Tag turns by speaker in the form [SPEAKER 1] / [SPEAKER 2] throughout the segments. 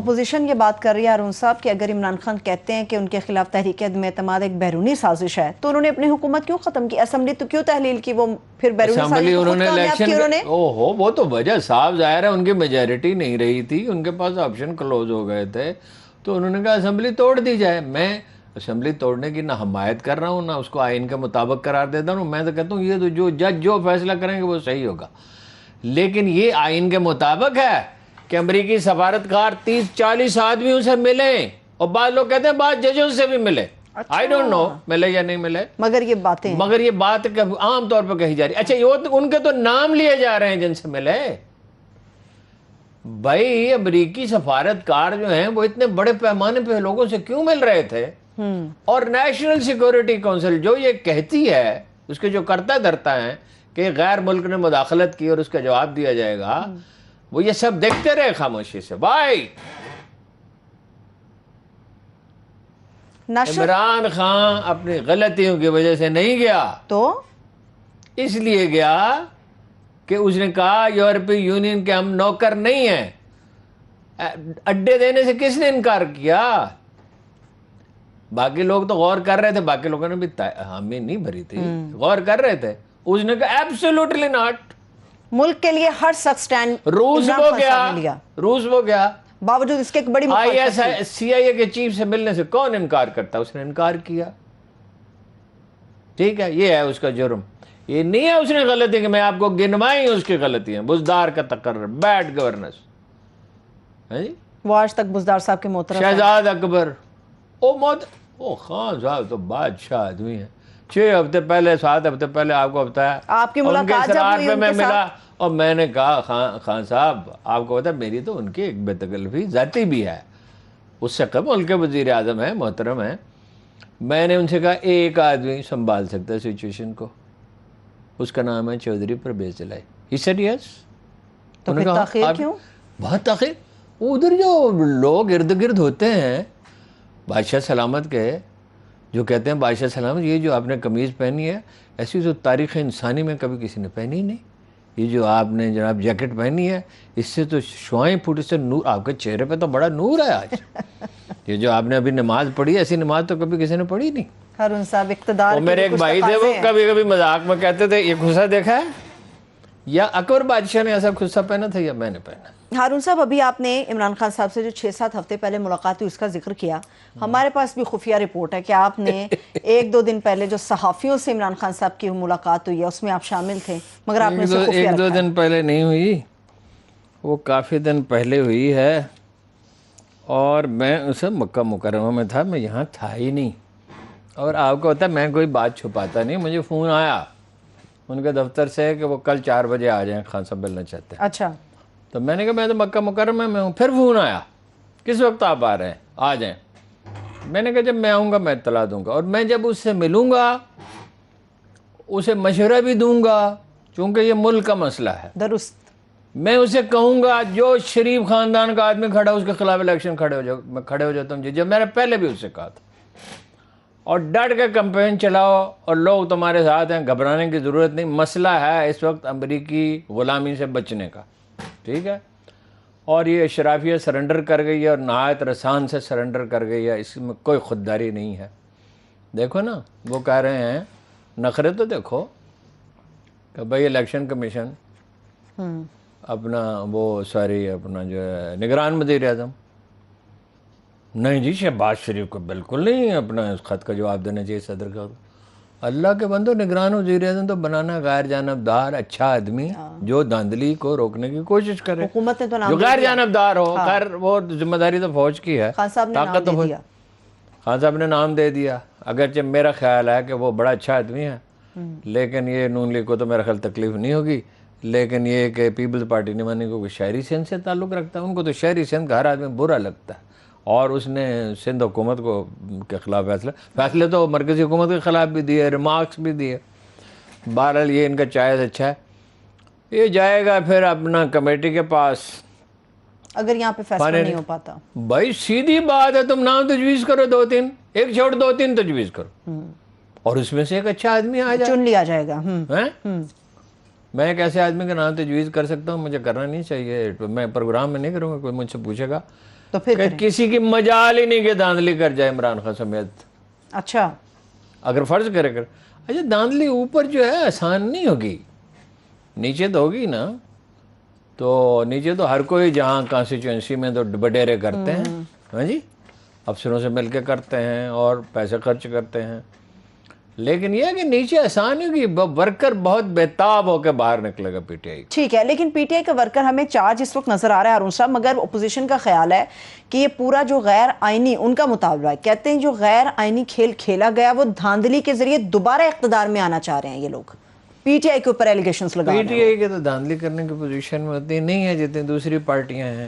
[SPEAKER 1] Opposition یہ بات کر رہی ہے ہارون صاحب کہ اگر عمران خان کہتے ہیں کہ ان کے خلاف تحریک عدم اعتماد ایک بیرونی سازش ہے تو انہوں نے اپنی حکومت کیوں ختم کی؟ اسمبلی تو کیوں تحلیل کی؟ وہ پھر بیرونی سازش کو خود کامیاب کی انہوں نے؟
[SPEAKER 2] وہ تو وجہ صاف ظاہر ہے، ان کی میجارٹی نہیں رہی تھی، ان کے پاس آپشن کلوز ہو گئے تھے، تو انہوں نے کہا اسمبلی توڑ دی جائے۔ میں اسمبلی توڑنے کی نہ حمایت کر رہا ہوں نہ اس کو آئین کے مطابق قرار دیتا ہوں، میں تو کہتا ہوں یہ تو جو جج جو فیصلہ کریں گے وہ صحیح ہوگا، لیکن یہ آئین کے مطابق ہے کہ امریکی سفارتکار 30-40 آدمیوں سے ملیں، اور بعض لوگ کہتے ہیں بعض ججوں سے بھی ملے، آئی ڈونٹ نو ملے یا نہیں ملے،
[SPEAKER 1] مگر یہ
[SPEAKER 2] بات عام طور پہ کہی جا رہی ہے۔ اچھا یہ ان کے تو نام لیے جا رہے ہیں جن سے ملے۔ بھائی امریکی سفارتکار جو ہیں وہ اتنے بڑے پیمانے پہ لوگوں سے کیوں مل رہے تھے؟ اور نیشنل سیکورٹی کونسل جو یہ کہتی ہے، اس کے جو کرتا دھرتا ہیں کہ غیر ملک نے مداخلت کی اور اس کا جواب دیا جائے گا، وہ یہ سب دیکھتے رہے خاموشی سے۔ بھائی عمران خان اپنی غلطیوں کی وجہ سے نہیں گیا،
[SPEAKER 1] تو
[SPEAKER 2] اس لیے گیا کہ اس نے کہا یورپی یونین کے ہم نوکر نہیں ہیں۔ اڈے دینے سے کس نے انکار کیا؟ باقی لوگ تو غور کر رہے تھے، باقی لوگوں نے بھی حامی نہیں بھری تھی، غور کر رہے تھے، اس نے کہا ایبسولوٹلی ناٹ،
[SPEAKER 1] ملک کے لیے ہر سخت سٹینڈ
[SPEAKER 2] روس وہ گیا،
[SPEAKER 1] باوجود اس کے ایک بڑی
[SPEAKER 2] سی آئی اے کے چیف سے ملنے سے کون انکار کرتا؟ اس نے انکار کیا، ٹھیک ہے، یہ ہے اس کا جرم۔ یہ نہیں ہے اس نے غلطی کہ میں آپ کو گنوائی اس کی غلطیاں، بزدار کا تقرر، بیڈ گورننس،
[SPEAKER 1] وہ آج تک بزدار صاحب کے محترم
[SPEAKER 2] شہزاد اکبر، او خان صاحب تو بادشاہ آدمی ہیں۔ 6 ہفتے پہلے 7 ہفتے پہلے آپ کو بتایا
[SPEAKER 1] آپ کی ملاقات جب ہوئی ان
[SPEAKER 2] میں
[SPEAKER 1] کے
[SPEAKER 2] ملا،
[SPEAKER 1] ساتھ،
[SPEAKER 2] اور میں نے کہا خان صاحب آپ کو بتا میری تو ان کی ایک بے تکلفی ذاتی بھی ہے، اس سے قبل ان کے وزیر اعظم ہیں، محترم ہیں، میں نے ان سے کہا ایک آدمی سنبھال سکتا ہے سچویشن کو، اس کا نام ہے چودھری پرویز الہی۔ He said yes۔
[SPEAKER 1] تو پھر تاخیر کیوں؟
[SPEAKER 2] بہت تاخیر، ادھر جو لوگ ارد گرد ہوتے ہیں بادشاہ سلامت کے، جو کہتے ہیں بادشاہ سلامت یہ جو آپ نے قمیض پہنی ہے ایسی تو تاریخ انسانی میں کبھی کسی نے پہنی نہیں، یہ جو آپ نے جناب جیکٹ پہنی ہے اس سے تو شعائیں پھوٹ، اس سے نور، آپ کے چہرے پہ تو بڑا نور ہے آج۔ یہ جو آپ نے ابھی نماز پڑھی ایسی نماز تو کبھی کسی نے پڑھی نہیں۔
[SPEAKER 1] ہارون صاحب اقتدار
[SPEAKER 2] وہ میرے ایک بھائی تھے، وہ کبھی کبھی مذاق میں کہتے تھے یہ خصہ دیکھا ہے، یا اکبر بادشاہ نے ایسا خصہ پہنا تھا یا میں نے پہنا۔
[SPEAKER 1] ہارون صاحب ابھی آپ نے عمران خان صاحب سے جو 6-7 ہفتے پہلے ملاقات ہوئی اس کا ذکر کیا، ہمارے پاس بھی خفیہ رپورٹ ہے کہ آپ نے 1-2 دن پہلے جو صحافیوں سے عمران خان صاحب کی ملاقات ہوئی ہے اس میں آپ شامل تھے، مگر آپ نے اسے خفیہ رکھا ہے۔
[SPEAKER 2] 1-2 دن پہلے نہیں ہوئی، وہ کافی دن پہلے ہوئی ہے، اور میں اسے مکہ مکرمہ میں تھا، میں یہاں تھا ہی نہیں، اور آپ کو پتا ہے میں کوئی بات چھپاتا نہیں، مجھے فون آیا ان کے دفتر سے کہ وہ کل 4 بجے آ جائیں، خان صاحب ملنا چاہتے ہیں۔
[SPEAKER 1] اچھا،
[SPEAKER 2] تو میں نے کہا میں تو مکہ مکرمہ میں ہوں، پھر فون آیا کس وقت آپ آ رہے ہیں، آ جائیں۔ میں نے کہا جب میں آؤں گا میں اطلاع دوں گا، اور میں جب اس سے ملوں گا اسے مشورہ بھی دوں گا، چونکہ یہ ملک کا مسئلہ ہے،
[SPEAKER 1] درست،
[SPEAKER 2] میں اسے کہوں گا جو شریف خاندان کا آدمی کھڑا اس کے خلاف الیکشن کھڑے ہو جاتا ہوں، جب میں نے پہلے بھی اس سے کہا تھا، اور ڈٹ کے کمپین چلاؤ، اور لوگ تمہارے ساتھ ہیں، گھبرانے کی ضرورت نہیں، مسئلہ ہے اس وقت امریکی غلامی سے بچنے کا، ٹھیک ہے، اور یہ اشرافیہ سرنڈر کر گئی ہے اور نہایت رسان سے سرنڈر کر گئی ہے، اس میں کوئی خودداری نہیں ہے۔ دیکھو نا وہ کہہ رہے ہیں، نخرے تو دیکھو کہ بھائی الیکشن کمیشن اپنا اپنا جو ہے نگران وزیر اعظم، نہیں جی شہباز شریف کو بالکل نہیں اپنا اس خط کا جواب دینا چاہیے صدر کا۔ اللہ کے بندو، نگران وزیر اعظم تو بنانا غیر جانبدار اچھا آدمی جو دھاندلی کو روکنے کی کوشش کرے،
[SPEAKER 1] حکومت نے تو نام
[SPEAKER 2] جو غیر جانبدار ہو، خیر وہ ذمہ داری تو فوج کی ہے،
[SPEAKER 1] خان صاحب نے نام دے دیا،
[SPEAKER 2] خان صاحب نے نام دے دیا، اگرچہ میرا خیال ہے کہ وہ بڑا اچھا آدمی ہے، لیکن یہ نون لیگ کو تو میرا خیال تکلیف نہیں ہوگی، لیکن یہ کہ پیپلز پارٹی نے مانی کو شہری سندھ سے تعلق رکھتا ہے، ان کو تو شہری سندھ کا ہر آدمی برا لگتا ہے، اور اس نے سندھ حکومت کو کے خلاف فیصلے تو مرکزی حکومت کے خلاف بھی دیے، ریمارکس بھی دیے۔ بہرحال یہ ان کا چائز اچھا ہے، یہ جائے گا پھر اپنا کمیٹی کے پاس،
[SPEAKER 1] اگر یہاں پہ فیصلہ نہیں ہو پاتا۔
[SPEAKER 2] بھائی سیدھی بات ہے، تم نام تجویز کرو 2-3، ایک چھوڑ 2-3 تجویز کرو، اور اس میں سے ایک اچھا آدمی آ جائے،
[SPEAKER 1] چن لیا جائے گا۔
[SPEAKER 2] میں ایک ایسے آدمی کا نام تجویز کر سکتا ہوں، مجھے کرنا نہیں چاہیے، میں پروگرام میں نہیں کروں گا، کوئی مجھ سے پوچھے گا
[SPEAKER 1] تو پھر
[SPEAKER 2] کہ کسی کی مجال ہی نہیں کہ دھاندلی کر جائے عمران خان سمیت.
[SPEAKER 1] اچھا
[SPEAKER 2] اگر فرض کرے کر اچھا دھاندلی اوپر جو ہے آسان نہیں ہوگی, نیچے تو ہوگی نا. تو نیچے تو ہر کوئی جہاں کانسٹیچوئنسی میں تو بڈیرے کرتے ہیں, ہاں جی, افسروں سے مل کے کرتے ہیں اور پیسے خرچ کرتے ہیں. لیکن یہ ہے کہ نیچے آسان ہوگی, ورکر بہت بےتاب ہو کے باہر نکلے گا پی ٹی آئی.
[SPEAKER 1] ٹھیک ہے, لیکن پی ٹی آئی کا ورکر ہمیں چارج اس وقت نظر آ رہا ہے ہارون صاحب, مگر اپوزیشن کا خیال ہے کہ یہ پورا جو غیر آئینی ان کا مطالبہ ہے, کہتے ہیں جو غیر آئینی کھیل کھیلا گیا وہ دھاندلی کے ذریعے دوبارہ اقتدار میں آنا چاہ رہے ہیں یہ لوگ. پی ٹی آئی کے اوپر ایلیگیشنز لگا رہے ہیں.
[SPEAKER 2] پی ٹی آئی کے تو دھاندلی کرنے کی پوزیشن میں اتنی نہیں ہے جتنی دوسری پارٹیاں ہیں.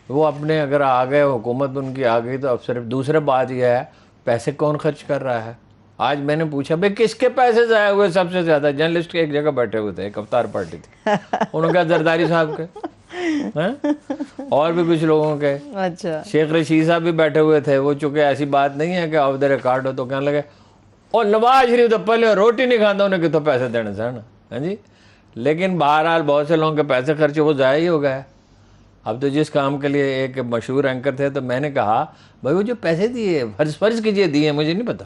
[SPEAKER 2] وہ اپنے اگر آ گئے, حکومت ان کی آ گئی, تو اب صرف دوسرے بات یہ ہے پیسے کون خرچ کر رہا ہے. آج میں نے پوچھا بھائی کس کے پیسے ضائع ہوئے سب سے زیادہ, جرنلسٹ کے ایک جگہ بیٹھے ہوئے تھے, ایک افطار پارٹی تھی, انہوں نے کہا زرداری صاحب کے, اور بھی کچھ لوگوں کے,
[SPEAKER 1] اچھا
[SPEAKER 2] شیخ رشید صاحب بھی بیٹھے ہوئے تھے. وہ چونکہ ایسی بات نہیں ہے کہ آف دا ریکارڈ ہو, تو کہنے لگے اور نواز شریف تو پہلے روٹی نہیں کھاتا, انہیں کتوں پیسے دینے سے نا, ہاں جی. لیکن بہرحال بہت سے لوگوں کے پیسے خرچے وہ ضائع ہی ہو گئے. اب تو جس کام کے لیے ایک مشہور اینکر تھے, تو میں نے کہا بھائی وہ جو پیسے دیے فرض کیجئے دیے, مجھے نہیں پتا,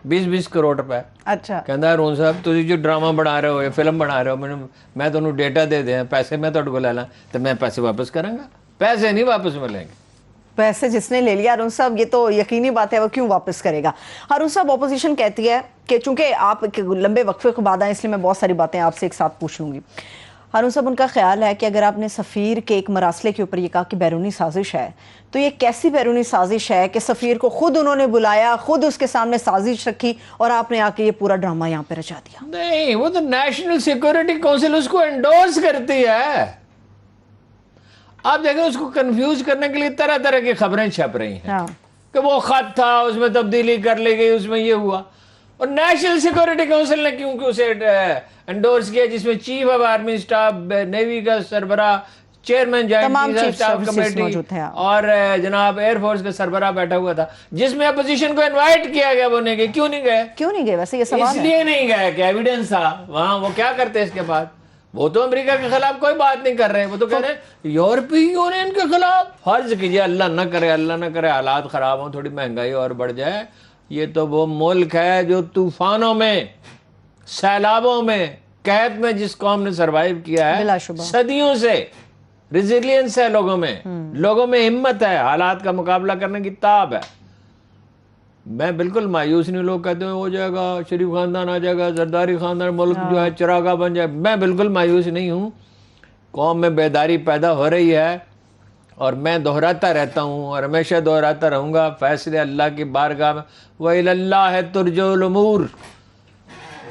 [SPEAKER 2] 20 کروڑ روپے.
[SPEAKER 1] اچھا
[SPEAKER 2] کہتا ہے ارون صاحب تسی جو ڈرامہ بنا رہے ہو یا فلم بنا رہے ہو, میں تمہیں ڈیٹا دے دیں, پیسے میں تہاڈے کول لے لاں, تو میں پیسے واپس کراں گا. پیسے نہیں واپس ملیں گے.
[SPEAKER 1] پیسے جس نے لے لیا ہارون صاحب, یہ تو یقینی بات ہے, وہ کیوں واپس کرے گا. ہارون صاحب اپوزیشن کہتی ہے کہ چونکہ آپ لمبے وقفے کے بعد آئے, اس لیے میں بہت ساری باتیں آپ سے ایک ساتھ پوچھ لوں گی. ہارون صاحب ان کا خیال ہے کہ اگر آپ نے سفیر کے ایک مراسلے کے اوپر یہ کہا کہ بیرونی سازش ہے, تو یہ کیسی بیرونی سازش ہے کہ سفیر کو خود انہوں نے بلایا, خود اس کے سامنے سازش رکھی, اور آپ نے آ کے یہ پورا ڈرامہ یہاں پہ رچا دیا.
[SPEAKER 2] نہیں, وہ تو نیشنل سیکورٹی کونسل اس کو انڈورس کرتی ہے. آپ دیکھیں اس کو کنفیوز کرنے کے لیے طرح طرح کی خبریں چھپ رہی ہیں کہ وہ خط تھا, اس میں تبدیلی کر لی گئی, اس میں یہ ہوا. اور نیشنل سیکورٹی کونسل نے کیونکہ اسے انڈورس کیا, جس میں chief of army staff, navy کا سربراہ, chairman joint chief of staff committee, اور جناب ایئر فورس کا سربراہ بیٹھا ہوا تھا, جس میں اپوزیشن کو انوائٹ کیا گیا. وہ نہیں گئے. کیوں نہیں گئے؟
[SPEAKER 1] کیوں نہیں گئے ویسے یہ سوال ہے.
[SPEAKER 2] اس لیے نہیں گئے کہ ایویڈنس تھا وہاں. وہ کیا کرتے اس کے بعد, وہ تو امریکہ کے خلاف کوئی بات نہیں کر رہے, وہ تو کہہ رہے ہیں یورپی یونین کے خلاف. فرض کیجئے اللہ نہ کرے حالات خراب ہوں, تھوڑی مہنگائی اور بڑھ جائے. یہ تو وہ ملک ہے جو طوفانوں میں, سیلابوں میں, قحط میں جس قوم نے سروائیو کیا ہے صدیوں سے. ریزیلینس ہے لوگوں میں ہمت ہے, حالات کا مقابلہ کرنے کی تاب ہے. میں بالکل مایوس نہیں. لوگ کہتے ہیں ہو جائے گا, شریف خاندان آ جائے گا, زرداری خاندان, ملک جو ہے چراغاہ بن جائے. میں بالکل مایوس نہیں ہوں. قوم میں بیداری پیدا ہو رہی ہے, اور میں دہراتا رہتا ہوں اور ہمیشہ دہراتا رہوں گا, فیصلے اللہ کی بارگاہ میں, وَإِلَى اللَّهِ تُرْجَعُ الْأُمُورُ,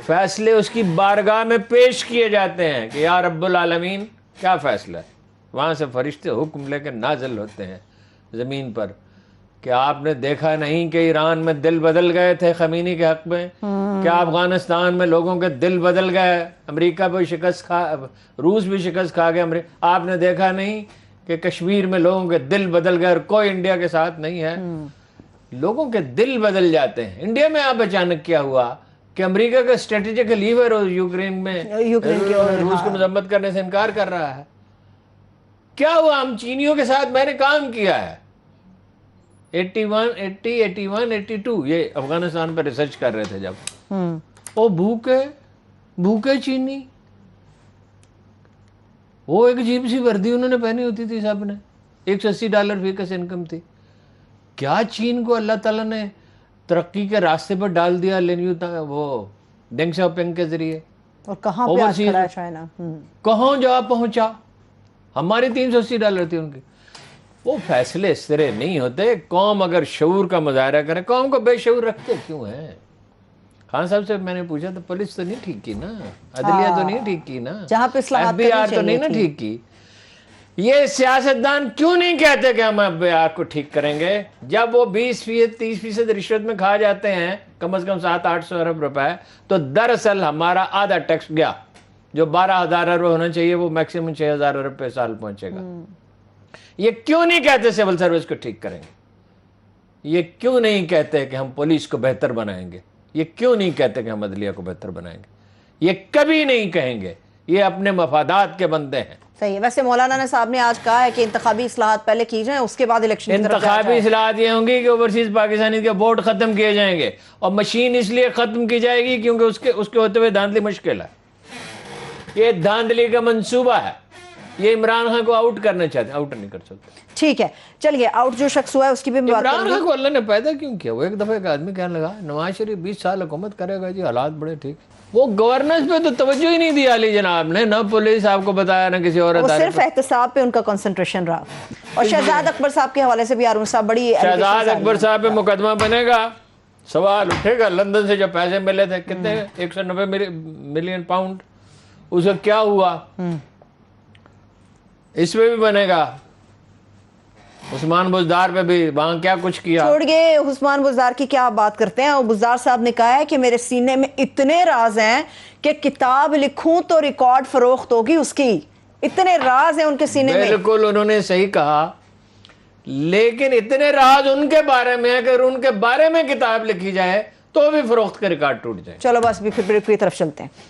[SPEAKER 2] فیصلے اس کی بارگاہ میں پیش کیے جاتے ہیں کہ یا رب العالمین کیا فیصلہ ہے. وہاں سے فرشتے حکم لے کے نازل ہوتے ہیں زمین پر. کہ آپ نے دیکھا نہیں کہ ایران میں دل بدل گئے تھے خمینی کے حق میں, کیا افغانستان میں لوگوں کے دل بدل گئے, امریکہ بھی شکست کھا, روس بھی شکست کھا گئے, آپ نے دیکھا نہیں کہ کشمیر میں لوگوں کے دل بدل گئے, اور کوئی انڈیا کے ساتھ نہیں ہے. لوگوں کے دل بدل جاتے ہیں. انڈیا میں آپ اچانک کیا ہوا کہ امریکہ کا اسٹریٹجک لیور یوکرین میں روس کو مذمت کرنے سے انکار کر رہا ہے. کیا ہوا؟ ہم چینیوں کے ساتھ میں نے کام کیا ہے 81 82 یہ افغانستان پہ ریسرچ کر رہے تھے جب. وہ بھوکے چینی, وہ ایک عجیب سی وردی انہوں نے پہنی ہوتی تھی سب نے, $180 فی کس انکم تھی. کیا چین کو اللہ تعالیٰ نے ترقی کے راستے پر ڈال دیا وہ ڈینگ شاؤپنگ کے ذریعے,
[SPEAKER 1] اور کہاں پہ آج کھڑا ہے چائنا,
[SPEAKER 2] کہاں جا پہنچا. ہماری $380 تھی, ان کی. وہ فیصلے اس طرح نہیں ہوتے. قوم اگر شعور کا مظاہرہ کرے, قوم کو بے شعور رکھتے کیوں ہیں؟ خان صاحب سے میں نے پوچھا تو پولیس تو نہیں ٹھیک کی نا, عدلیہ تو نہیں ٹھیک کی نا,
[SPEAKER 1] ایف
[SPEAKER 2] بی آر تو نہیں نا ٹھیک کی. یہ سیاستدان کیوں نہیں کہتے کہ ہم ایف بی آر کو ٹھیک کریں گے, جب وہ 20% 30% رشوت میں کھا جاتے ہیں کم از کم 700-800 ارب روپے, تو دراصل ہمارا آدھا ٹیکس گیا, جو 12,000 ارب ہونا چاہیے وہ میکسیمم 6,000 ارب پہ سال پہنچے گا. یہ کیوں نہیں کہتے سول سروس کو ٹھیک کریں گے؟ یہ کیوں نہیں کہتے کہ ہم پولیس کو بہتر بنائیں گے؟ یہ کیوں نہیں کہتے کہ ہم عدلیہ کو بہتر بنائیں گے؟ یہ کبھی نہیں کہیں گے. یہ اپنے مفادات کے بندے ہیں.
[SPEAKER 1] صحیح ہے. ویسے مولانا صاحب نے آج کہا ہے کہ انتخابی اصلاحات پہلے کی جائیں, اس کے بعد الیکشن کی طرف جایا
[SPEAKER 2] انتخابی
[SPEAKER 1] جائے.
[SPEAKER 2] اصلاحات یہ ہوں گی کہ اوورسیز پاکستانی کے ووٹ ختم کیے جائیں گے, اور مشین اس لیے ختم کی جائے گی کیونکہ اس کے ہوتے ہوئے دھاندلی مشکل ہے. یہ دھاندلی کا منصوبہ ہے, یہ عمران خان کو آؤٹ کرنا چاہتے ہیں, آؤٹ نہیں کر سکتے.
[SPEAKER 1] ٹھیک ہے, چلیے آؤٹ جو شخص ہوا ہے اس کی بھی بات
[SPEAKER 2] عمران
[SPEAKER 1] کریں
[SPEAKER 2] خان
[SPEAKER 1] گے.
[SPEAKER 2] کو اللہ نے پیدا کیوں کیا؟ وہ ایک دفعہ ایک آدمی کہنے لگا نواز شریف 20 سال حکومت کرے گا جی, حالات بڑے ٹھیک. وہ گورننس پہ تو توجہ ہی نہیں دی علی جناب نے, نہ پولیس آپ کو بتایا, نہ کسی اور
[SPEAKER 1] وہ
[SPEAKER 2] ادارے
[SPEAKER 1] صرف
[SPEAKER 2] پہ.
[SPEAKER 1] احتساب پہ ان کا کنسنٹریشن رہا. اور شہزاد اکبر صاحب کے حوالے سے بھی ہارون صاحب بڑی
[SPEAKER 2] شہزاد اکبر صاحب پہ مقدمہ بنے گا, سوال اٹھے گا لندن سے جو پیسے ملے تھے کتنے 190 ملین پاؤنڈ, اس کا کیا ہوا, اس پہ بھی بنے گا. عثمان بزدار پہ بھی وہاں کیا کچھ کیا.
[SPEAKER 1] چھوڑیے عثمان بزدار کی کیا بات کرتے ہیں. بزدار صاحب نے کہا ہے کہ میرے سینے میں اتنے راز ہیں کہ کتاب لکھوں تو ریکارڈ فروخت ہوگی اس کی. اتنے راز ہیں ان کے سینے میں.
[SPEAKER 2] بالکل انہوں نے صحیح کہا, لیکن اتنے راز ان کے بارے میں ہے کہ اگر ان کے بارے میں کتاب لکھی جائے تو بھی فروخت کا ریکارڈ ٹوٹ جائے.
[SPEAKER 1] چلو بس بھی پھر بریک کی طرف چلتے ہیں.